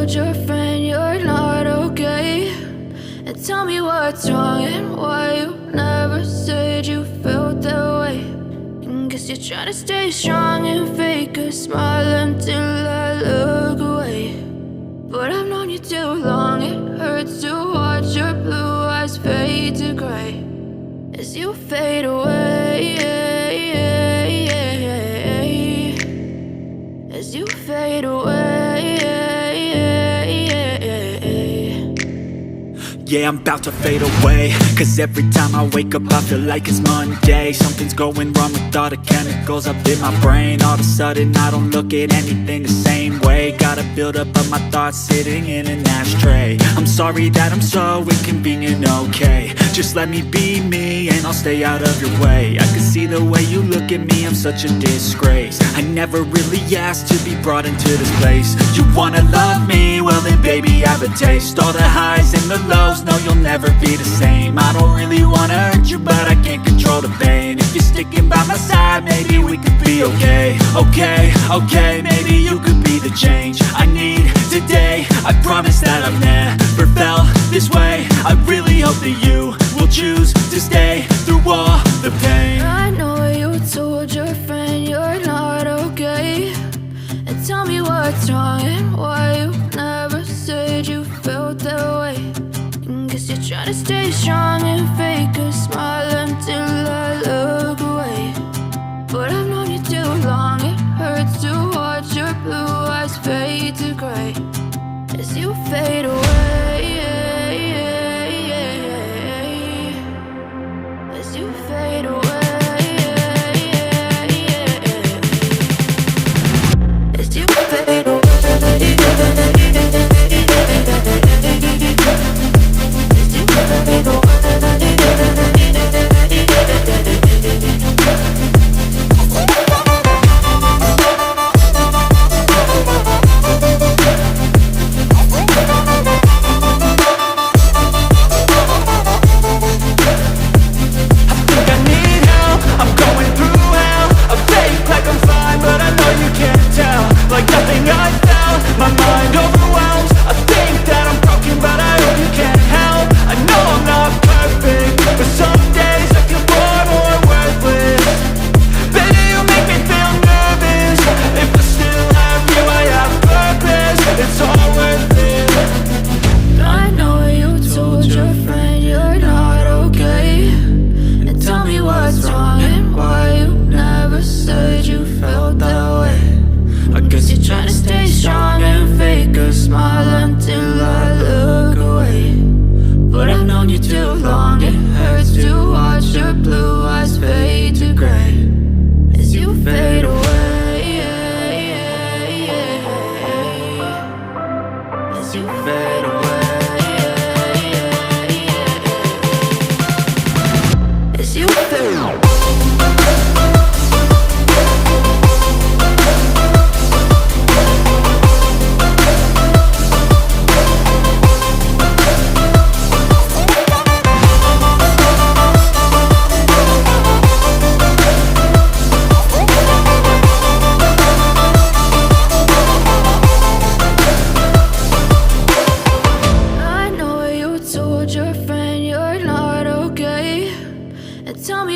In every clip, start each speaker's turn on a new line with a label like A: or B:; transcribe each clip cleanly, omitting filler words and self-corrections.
A: told your friend you're not okay? And tell me what's wrong and why you never said you felt that way. And guess you're trying to stay strong and fake a smile until I look away. But I've known you too long, it hurts to watch your blue eyes fade to gray as you fade away, as you fade away.
B: Yeah, I'm about to fade away, cause every time I wake up I feel like it's Monday. Something's going wrong with all the chemicals up in my brain. All of a sudden I don't look at anything the same way. Got a buildup of my thoughts sitting in an ashtray. I'm sorry that I'm so inconvenient, okay? Just let me be me and I'll stay out of your way. I can see the way you look at me, I'm such a disgrace. I never really asked to be brought into this place. You wanna love me? Well then baby I have a taste. All the highs and the lows, no, you'll never be the same. I don't really wanna hurt you, but I can't control the pain. If you're sticking by my side, maybe we could be okay. Okay, maybe you could be the change I need today. I promise that I've never felt this way. I really hope that you will choose to stay through all the pain.
A: I know you told your friend you're not okay. And tell me what's wrong and why you never said you felt that way. Guess you're trying to stay strong and fake a smile until I look away. But I've known you too long, it hurts to watch your blue eyes fade to gray as you fade away, as you fade away, as you fade away.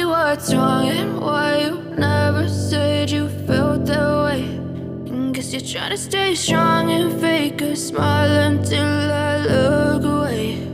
A: What's wrong and why you never said you felt that way. And guess you're trying to stay strong and fake a smile until